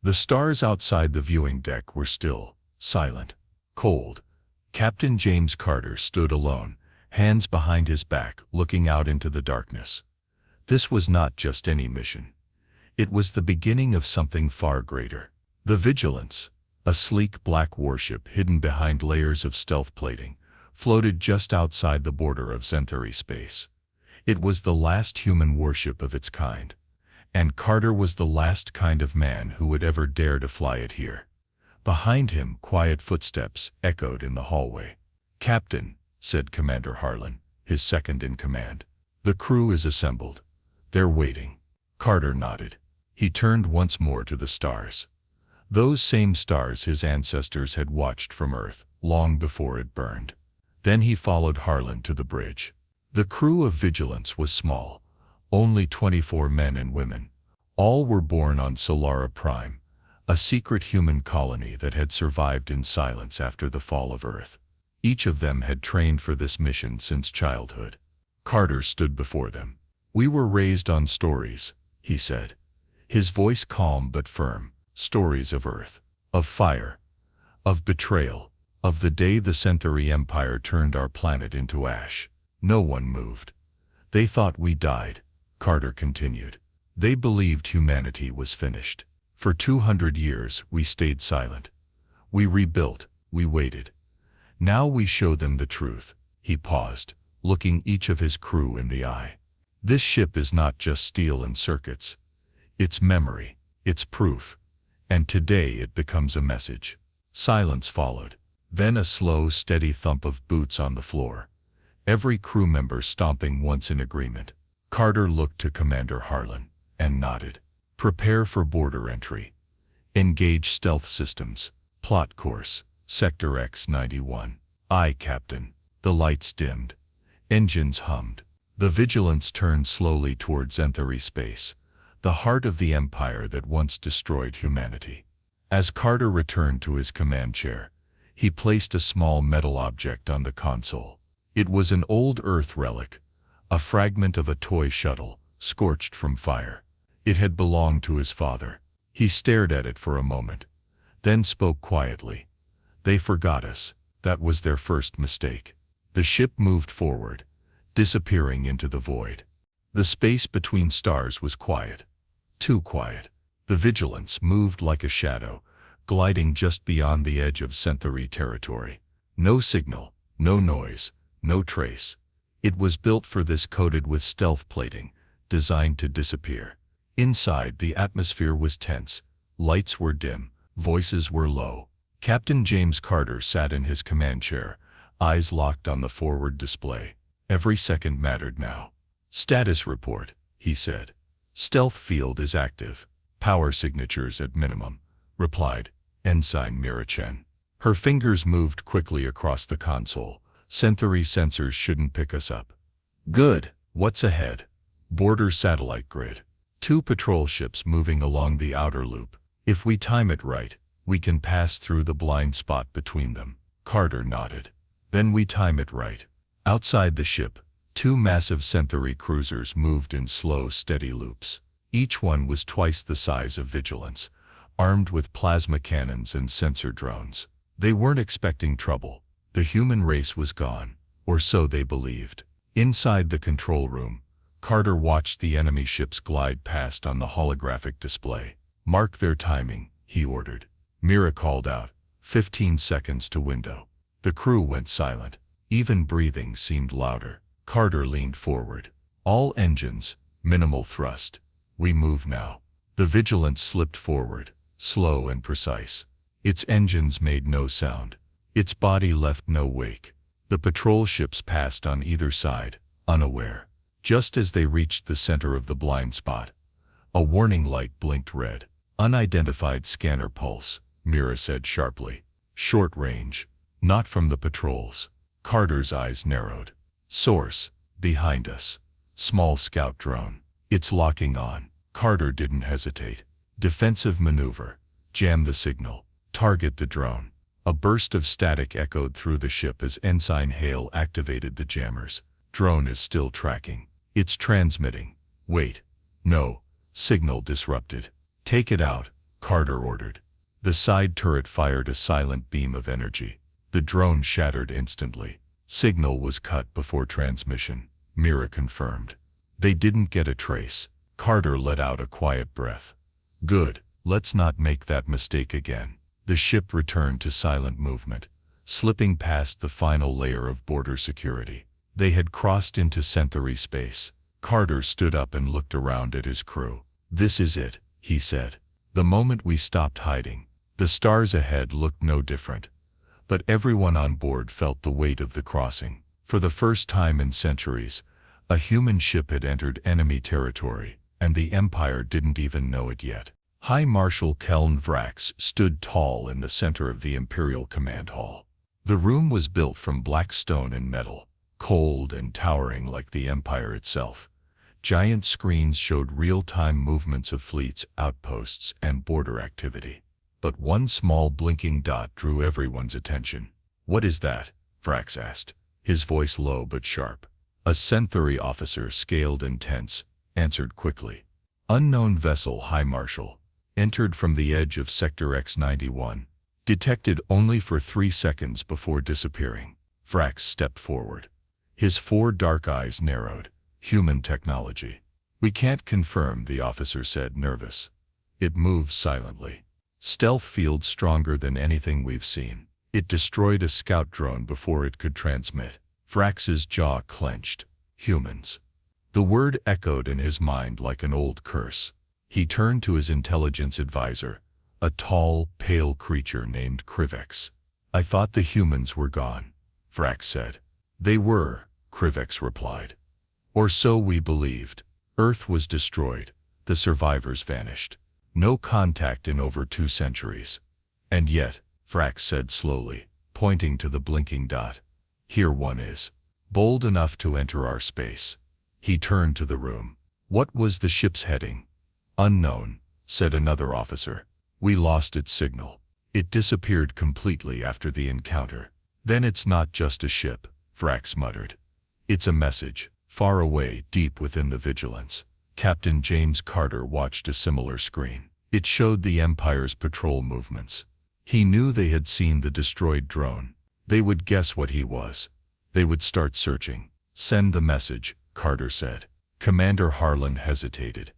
The stars outside the viewing deck were still, silent, cold. Captain James Carter stood alone, hands behind his back, looking out into the darkness. This was not just any mission. It was the beginning of something far greater. The Vigilance, a sleek black warship hidden behind layers of stealth plating, floated just outside the border of Zenthari space. It was the last human warship of its kind, and Carter was the last kind of man who would ever dare to fly it here. Behind him, quiet footsteps echoed in the hallway. "Captain," said Commander Harlan, his second in command. "The crew is assembled. They're waiting." Carter nodded. He turned once more to the stars. Those same stars his ancestors had watched from Earth, long before it burned. Then he followed Harlan to the bridge. The crew of Vigilance was small, only 24 men and women. All were born on Solara Prime, a secret human colony that had survived in silence after the fall of Earth. Each of them had trained for this mission since childhood. Carter stood before them. "We were raised on stories," he said, his voice calm but firm. "Stories of Earth, of fire, of betrayal, of the day the Zenthari Empire turned our planet into ash." No one moved. "They thought we died," Carter continued. "They believed humanity was finished. For 200 years we stayed silent. We rebuilt, we waited. Now we show them the truth." He paused, looking each of his crew in the eye. "This ship is not just steel and circuits. It's memory, it's proof. And today it becomes a message." Silence followed. Then a slow, steady thump of boots on the floor. Every crew member stomping once in agreement. Carter looked to Commander Harlan and nodded. "Prepare for border entry. Engage stealth systems. Plot course, Sector X-91. Aye, Captain." The lights dimmed. Engines hummed. The Vigilance turned slowly toward Zenthari space, the heart of the empire that once destroyed humanity. As Carter returned to his command chair, he placed a small metal object on the console. It was an old Earth relic, a fragment of a toy shuttle, scorched from fire. It had belonged to his father. He stared at it for a moment, then spoke quietly. "They forgot us. That was their first mistake." The ship moved forward, disappearing into the void. The space between stars was quiet. Too quiet. The Vigilance moved like a shadow, gliding just beyond the edge of Zenthari territory. No signal, no noise, no trace. It was built for this, coated with stealth plating, designed to disappear. Inside, the atmosphere was tense. Lights were dim, voices were low. Captain James Carter sat in his command chair, eyes locked on the forward display. Every second mattered now. "Status report," he said. "Stealth field is active. Power signatures at minimum," replied Ensign Mirachen. Her fingers moved quickly across the console. "Zenthari sensors shouldn't pick us up." "Good. What's ahead?" "Border satellite grid. 2 patrol ships moving along the outer loop. If we time it right, we can pass through the blind spot between them." Carter nodded. "Then we time it right." Outside the ship, 2 massive Zenthari cruisers moved in slow, steady loops. Each one was twice the size of Vigilance, armed with plasma cannons and sensor drones. They weren't expecting trouble. The human race was gone, or so they believed. Inside the control room, Carter watched the enemy ships glide past on the holographic display. "Mark their timing," he ordered. Mira called out, 15 seconds to window." The crew went silent. Even breathing seemed louder. Carter leaned forward. "All engines, minimal thrust. We move now." The Vigilance slipped forward, slow and precise. Its engines made no sound. Its body left no wake. The patrol ships passed on either side, unaware. Just as they reached the center of the blind spot, a warning light blinked red. "Unidentified scanner pulse," Mira said sharply. "Short range. Not from the patrols." Carter's eyes narrowed. "Source, behind us. Small scout drone. It's locking on." Carter didn't hesitate. "Defensive maneuver. Jam the signal. Target the drone." A burst of static echoed through the ship as Ensign Hale activated the jammers. "Drone is still tracking. It's transmitting." "Wait. No. Signal disrupted." "Take it out," Carter ordered. The side turret fired a silent beam of energy. The drone shattered instantly. Signal was cut before transmission, Mira confirmed. They didn't get a trace. Carter let out a quiet breath. Good, let's not make that mistake again. The ship returned to silent movement, slipping past the final layer of border security. They had crossed into Centauri space. Carter stood up and looked around at his crew. This is it, he said. The moment we stopped hiding, the stars ahead looked no different. But everyone on board felt the weight of the crossing. For the first time in centuries, a human ship had entered enemy territory, and the Empire didn't even know it yet. High Marshal Keln Vrax stood tall in the center of the Imperial Command Hall. The room was built from black stone and metal, cold and towering like the Empire itself. Giant screens showed real-time movements of fleets, outposts, and border activity. But one small blinking dot drew everyone's attention. "What is that?" Vrax asked, his voice low but sharp. A Centauri officer, scaled and tense, answered quickly. "Unknown vessel, High Marshal. Entered from the edge of Sector X-91. Detected only for 3 seconds before disappearing." Vrax stepped forward. His 4 dark eyes narrowed. "Human technology." "We can't confirm," the officer said, nervous. "It moves silently. Stealth field stronger than anything we've seen. It destroyed a scout drone before it could transmit." Vrax's jaw clenched. Humans. The word echoed in his mind like an old curse. He turned to his intelligence advisor, a tall, pale creature named Krivex. "I thought the humans were gone," Vrax said. "They were," Krivex replied. "Or so we believed. Earth was destroyed. The survivors vanished. No contact in over 2 centuries. And yet," Vrax said slowly, pointing to the blinking dot, "here one is. Bold enough to enter our space." He turned to the room. "What was the ship's heading?" "Unknown," said another officer. "We lost its signal. It disappeared completely after the encounter." "Then it's not just a ship," Vrax muttered. "It's a message." Far away, deep within the vigilance, Captain James Carter watched a similar screen. It showed the Empire's patrol movements. He knew they had seen the destroyed drone. They would guess what he was. They would start searching. "Send the message," Carter said. Commander Harlan hesitated.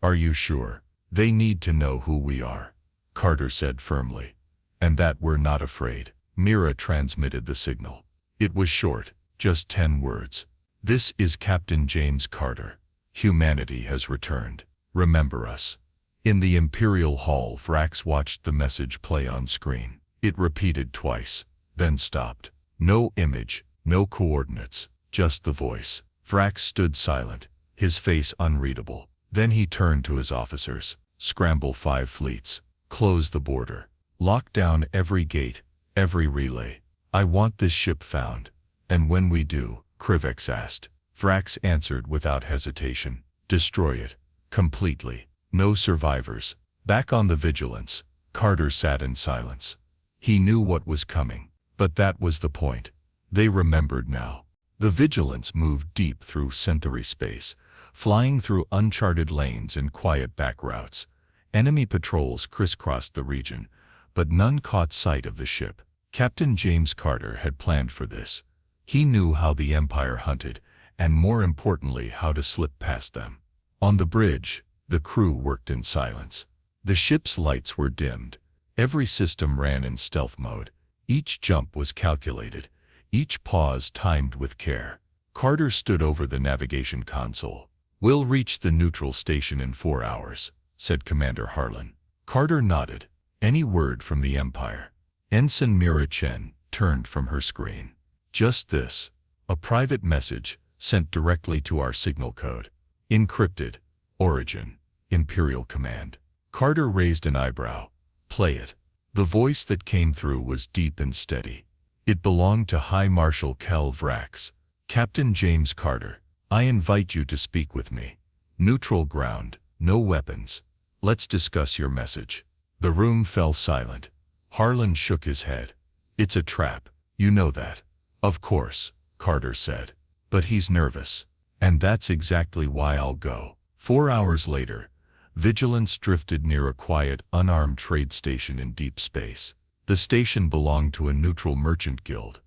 "Are you sure? They need to know who we are," Carter said firmly. "And that we're not afraid." Mira transmitted the signal. It was short, just 10 words. "This is Captain James Carter. Humanity has returned. Remember us." In the Imperial Hall, Vrax watched the message play on screen. It repeated twice, then stopped. No image, no coordinates, just the voice. Vrax stood silent, his face unreadable. Then he turned to his officers. "Scramble 5 fleets. Close the border. Lock down every gate, every relay. I want this ship found." "And when we do?" Krivex asked. Vrax answered without hesitation. "Destroy it. Completely. No survivors." Back on the Vigilance, Carter sat in silence. He knew what was coming, but that was the point. They remembered now. The Vigilance moved deep through Centauri space, flying through uncharted lanes and quiet back routes. Enemy patrols crisscrossed the region, but none caught sight of the ship. Captain James Carter had planned for this. He knew how the Empire hunted, and more importantly, how to slip past them. On the bridge, the crew worked in silence. The ship's lights were dimmed. Every system ran in stealth mode. Each jump was calculated, each pause timed with care. Carter stood over the navigation console. "We'll reach the neutral station in 4 hours, said Commander Harlan. Carter nodded. Any word from the Empire? Ensign Mira Chen turned from her screen. "Just this. A private message, sent directly to our signal code. Encrypted. Origin. Imperial Command." Carter raised an eyebrow. "Play it." The voice that came through was deep and steady. It belonged to High Marshal Kel Vrax. "Captain James Carter, I invite you to speak with me. Neutral ground, no weapons. Let's discuss your message." The room fell silent. Harlan shook his head. "It's a trap. You know that." "Of course," Carter said. "But he's nervous. And that's exactly why I'll go." 4 hours later, Vigilance drifted near a quiet, unarmed trade station in deep space. The station belonged to a neutral merchant guild,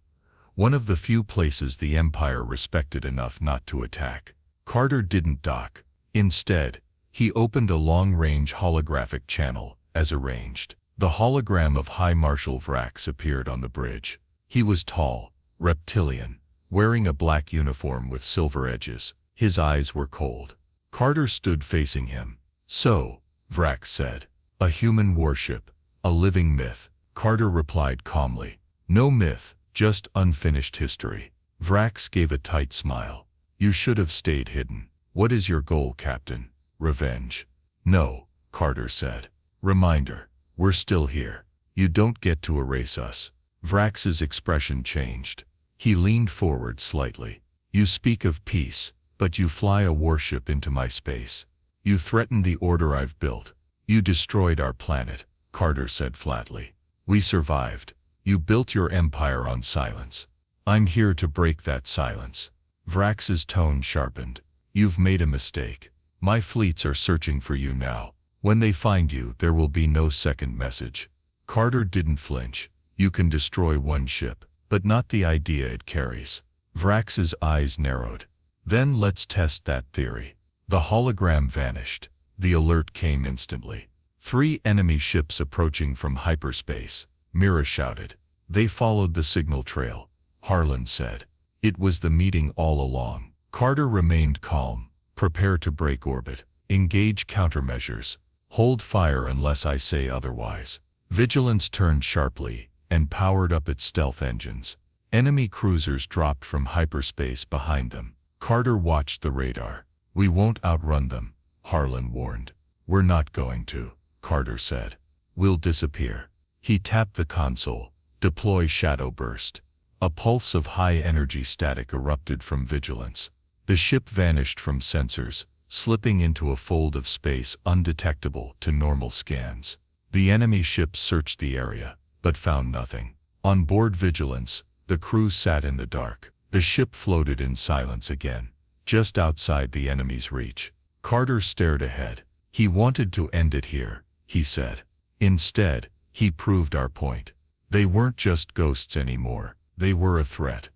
one of the few places the Empire respected enough not to attack. Carter didn't dock. Instead, he opened a long-range holographic channel, as arranged. The hologram of High Marshal Vrax appeared on the bridge. He was tall, reptilian, wearing a black uniform with silver edges. His eyes were cold. Carter stood facing him. "So," Vrax said, "a human warship, a living myth." Carter replied calmly, "No myth, just unfinished history." Vrax gave a tight smile. "You should have stayed hidden. What is your goal, Captain? Revenge?" "No," Carter said. "Reminder, we're still here. You don't get to erase us." Vrax's expression changed. He leaned forward slightly. "You speak of peace, but you fly a warship into my space. You threaten the order I've built. You destroyed our planet," Carter said flatly. "We survived. You built your empire on silence. I'm here to break that silence." Vrax's tone sharpened. "You've made a mistake. My fleets are searching for you now. When they find you, there will be no second message." Carter didn't flinch. "You can destroy one ship, but not the idea it carries." Vrax's eyes narrowed. "Then let's test that theory." The hologram vanished. The alert came instantly. 3 enemy ships approaching from hyperspace. Mira shouted. "They followed the signal trail," Harlan said. "It was the meeting all along." Carter remained calm. "Prepare to break orbit. Engage countermeasures. Hold fire unless I say otherwise." Vigilance turned sharply and powered up its stealth engines. Enemy cruisers dropped from hyperspace behind them. Carter watched the radar. "We won't outrun them," Harlan warned. "We're not going to," Carter said. "We'll disappear." He tapped the console. "Deploy Shadow Burst." A pulse of high-energy static erupted from Vigilance. The ship vanished from sensors, slipping into a fold of space undetectable to normal scans. The enemy ships searched the area, but found nothing. On board Vigilance, the crew sat in the dark. The ship floated in silence again, just outside the enemy's reach. Carter stared ahead. "He wanted to end it here," he said. "Instead, he proved our point. They weren't just ghosts anymore. They were a threat."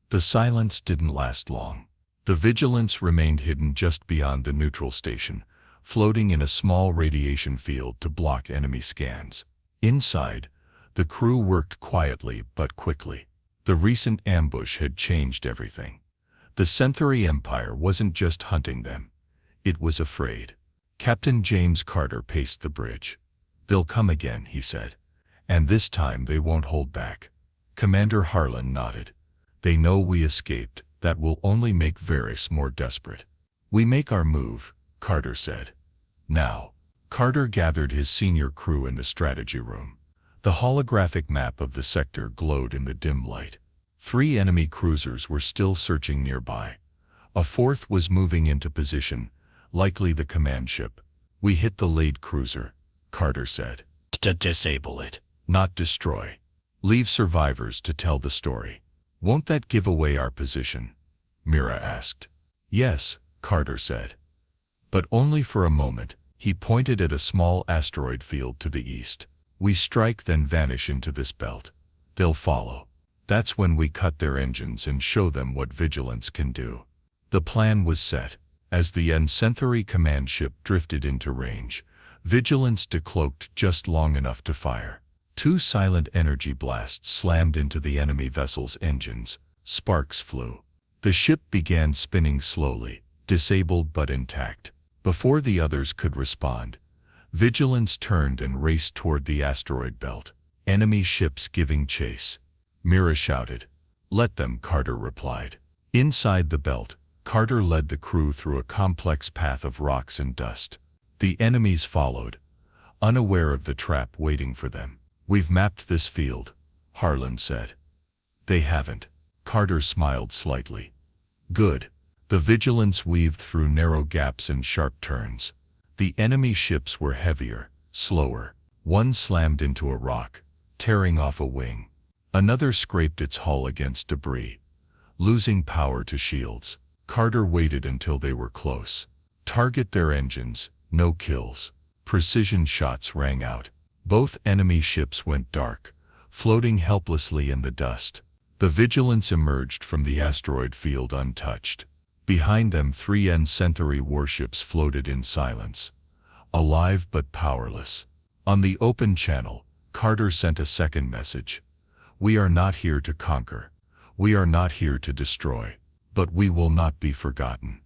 The silence didn't last long. The Vigilance remained hidden just beyond the neutral station, floating in a small radiation field to block enemy scans. Inside, the crew worked quietly but quickly. The recent ambush had changed everything. The Centauri Empire wasn't just hunting them. It was afraid. Captain James Carter paced the bridge. "They'll come again," he said. "And this time they won't hold back." Commander Harlan nodded. "They know we escaped. That will only make Varys more desperate." "We make our move," Carter said. "Now." Carter gathered his senior crew in the strategy room. The holographic map of the sector glowed in the dim light. 3 enemy cruisers were still searching nearby. A 4th was moving into position, likely the command ship. "We hit the lead cruiser," Carter said. "To disable it, not destroy. Leave survivors to tell the story." "Won't that give away our position?" Mira asked. "Yes," Carter said. "But only for a moment." He pointed at a small asteroid field to the east. "We strike then vanish into this belt. They'll follow. That's when we cut their engines and show them what Vigilance can do." The plan was set. As the Centauri command ship drifted into range, Vigilance decloaked just long enough to fire. 2 silent energy blasts slammed into the enemy vessel's engines. Sparks flew. The ship began spinning slowly, disabled but intact. Before the others could respond, Vigilance turned and raced toward the asteroid belt. Enemy ships giving chase. Mira shouted. "Let them," Carter replied. Inside the belt, Carter led the crew through a complex path of rocks and dust. The enemies followed, unaware of the trap waiting for them. "We've mapped this field," Harlan said. "They haven't." Carter smiled slightly. "Good." The Vigilance weaved through narrow gaps and sharp turns. The enemy ships were heavier, slower. One slammed into a rock, tearing off a wing. Another scraped its hull against debris, losing power to shields. Carter waited until they were close. "Target their engines, No kills. Precision shots rang out. Both enemy ships went dark, floating helplessly in the dust. The Vigilance emerged from the asteroid field untouched. Behind them 3 Centauri warships floated in silence, alive but powerless. On the open channel, Carter sent a second message. "We are not here to conquer. We are not here to destroy. But we will not be forgotten."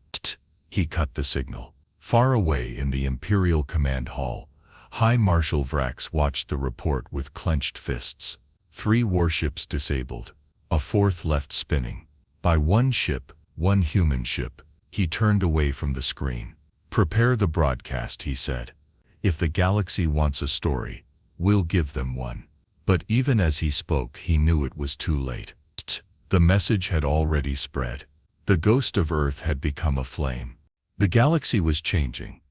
He cut the signal. Far away in the Imperial Command Hall, High Marshal Vrax watched the report with clenched fists. 3 warships disabled. A 4th left spinning. By 1 ship, 1 human ship. He turned away from the screen. "Prepare the broadcast," he said. "If the galaxy wants a story, we'll give them one." But even as he spoke, he knew it was too late. The message had already spread. The ghost of Earth had become a flame. The galaxy was changing.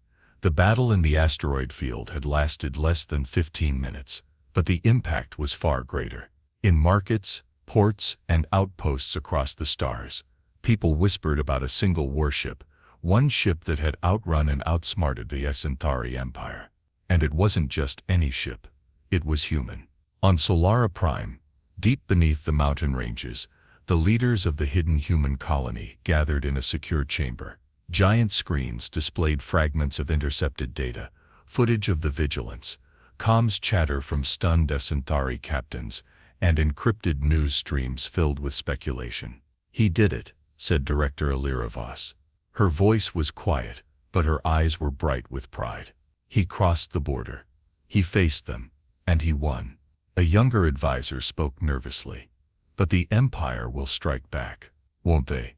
The battle in the asteroid field had lasted less than 15 minutes, but the impact was far greater. In markets, ports, and outposts across the stars, people whispered about a single warship, one ship that had outrun and outsmarted the Centauri Empire. And it wasn't just any ship. It was human. On Solara Prime, deep beneath the mountain ranges, the leaders of the hidden human colony gathered in a secure chamber. Giant screens displayed fragments of intercepted data, footage of the Vigilance, comms chatter from stunned Centauri captains, and encrypted news streams filled with speculation. "He did it," said Director Alira Voss. Her voice was quiet, but her eyes were bright with pride. "He crossed the border. He faced them, and he won." A younger advisor spoke nervously. "But the Empire will strike back, won't they?"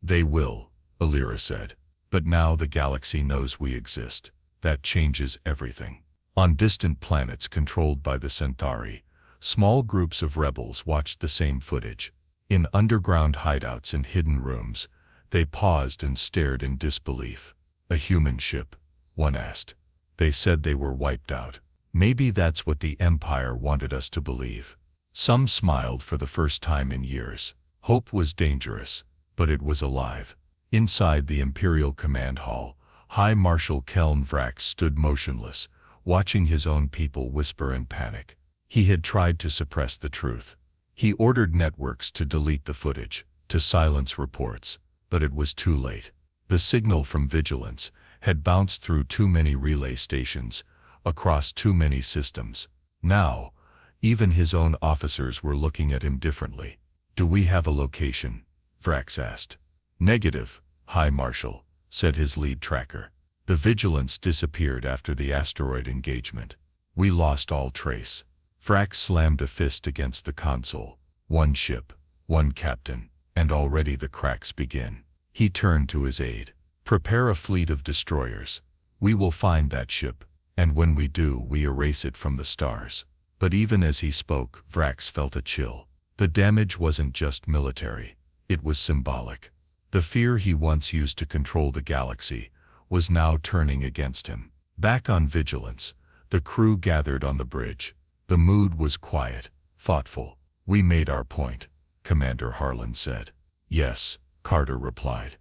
"They will," Alira said. "But now the galaxy knows we exist. That changes everything." On distant planets controlled by the Centauri, small groups of rebels watched the same footage. In underground hideouts and hidden rooms, they paused and stared in disbelief. "A human ship?" one asked. "They said they were wiped out. Maybe that's what the Empire wanted us to believe." Some smiled for the first time in years. Hope was dangerous, but it was alive. Inside the Imperial Command Hall, High Marshal Keln Vrax stood motionless, watching his own people whisper and panic. He had tried to suppress the truth. He ordered networks to delete the footage, to silence reports, but it was too late. The signal from Vigilance had bounced through too many relay stations, across too many systems. Now, even his own officers were looking at him differently. "Do we have a location?" Vrax asked. "Negative, High Marshal," said his lead tracker. "The Vigilance disappeared after the asteroid engagement. We lost all trace." Vrax slammed a fist against the console. "1 ship, 1 captain, and already the cracks begin." He turned to his aide. "Prepare a fleet of destroyers. We will find that ship, and when we do, we erase it from the stars." But even as he spoke, Vrax felt a chill. The damage wasn't just military. It was symbolic. The fear he once used to control the galaxy was now turning against him. Back on Vigilance, the crew gathered on the bridge. The mood was quiet, thoughtful. "We made our point," Commander Harlan said. "Yes," Carter replied.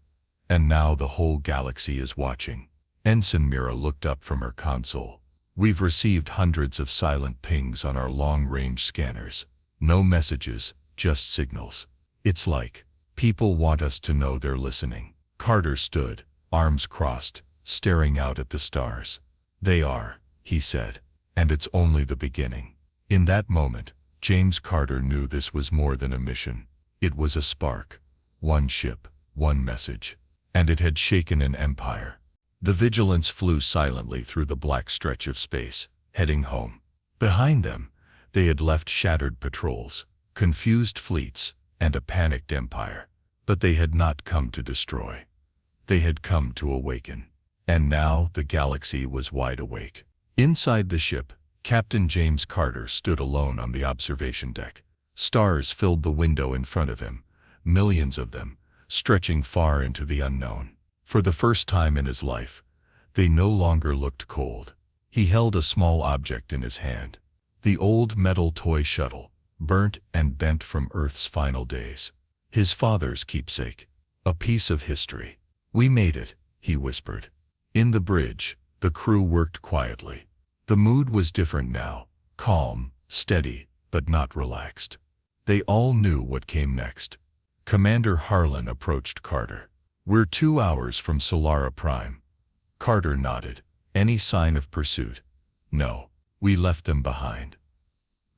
"And now the whole galaxy is watching." Ensign Mira looked up from her console. "We've received hundreds of silent pings on our long-range scanners. No messages, just signals. It's like people want us to know they're listening." Carter stood, arms crossed, staring out at the stars. "They are," he said, "and it's only the beginning." In that moment, James Carter knew this was more than a mission. It was a spark. 1 ship, 1 message. And it had shaken an empire. The Vigilance flew silently through the black stretch of space, heading home. Behind them, they had left shattered patrols, confused fleets, and a panicked empire. But they had not come to destroy. They had come to awaken. And now the galaxy was wide awake. Inside the ship, Captain James Carter stood alone on the observation deck. Stars filled the window in front of him, millions of them, stretching far into the unknown. For the first time in his life, they no longer looked cold. He held a small object in his hand. The old metal toy shuttle, burnt and bent from Earth's final days. His father's keepsake. A piece of history. "We made it," he whispered. In the bridge, The crew worked quietly. The mood was different now, calm, steady, but not relaxed. They all knew what came next. Commander Harlan approached Carter. "We're 2 hours from Solara Prime." Carter nodded. "Any sign of pursuit?" "No. We left them behind."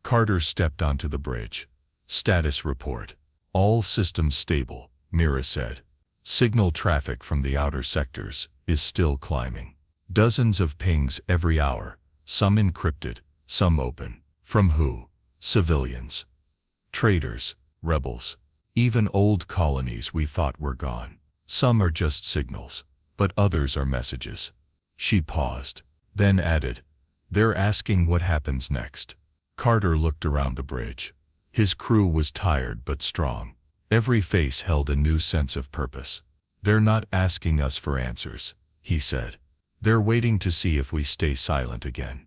Carter stepped onto the bridge. "Status report. All systems stable," Mira said. "Signal traffic from the outer sectors is still climbing. Dozens of pings every hour, some encrypted, some open. From who? Civilians. Traitors, rebels. Even old colonies we thought were gone. Some are just signals, but others are messages." She paused, then added, "They're asking what happens next." Carter looked around the bridge. His crew was tired but strong. Every face held a new sense of purpose. "They're not asking us for answers," he said. "They're waiting to see if we stay silent again."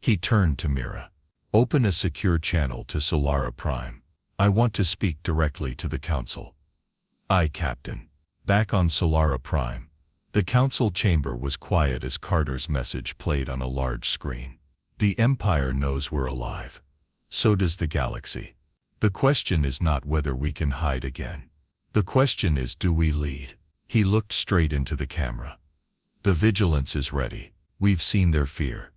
He turned to Mira. "Open a secure channel to Solara Prime. I want to speak directly to the Council." "Aye, Captain." Back on Solara Prime, the Council chamber was quiet as Carter's message played on a large screen. "The Empire knows we're alive. So does the galaxy. The question is not whether we can hide again. The question is, do we lead?" He looked straight into the camera. "The vigilance is ready. We've seen their fear.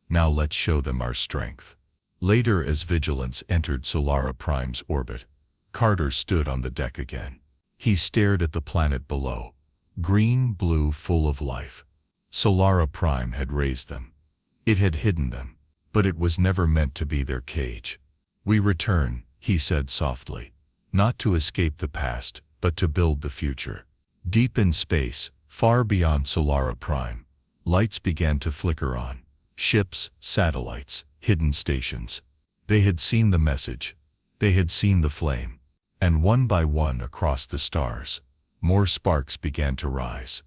Now let's show them our strength." Later, as vigilance entered Solara Prime's orbit, Carter stood on the deck again. He stared at the planet below. Green, blue, full of life. Solara Prime had raised them. It had hidden them. But it was never meant to be their cage. "We return," he said softly. "Not to escape the past, but to build the future." Deep in space, far beyond Solara Prime, lights began to flicker on. Ships, satellites, hidden stations. They had seen the message. They had seen the flame. And one by one across the stars, more sparks began to rise.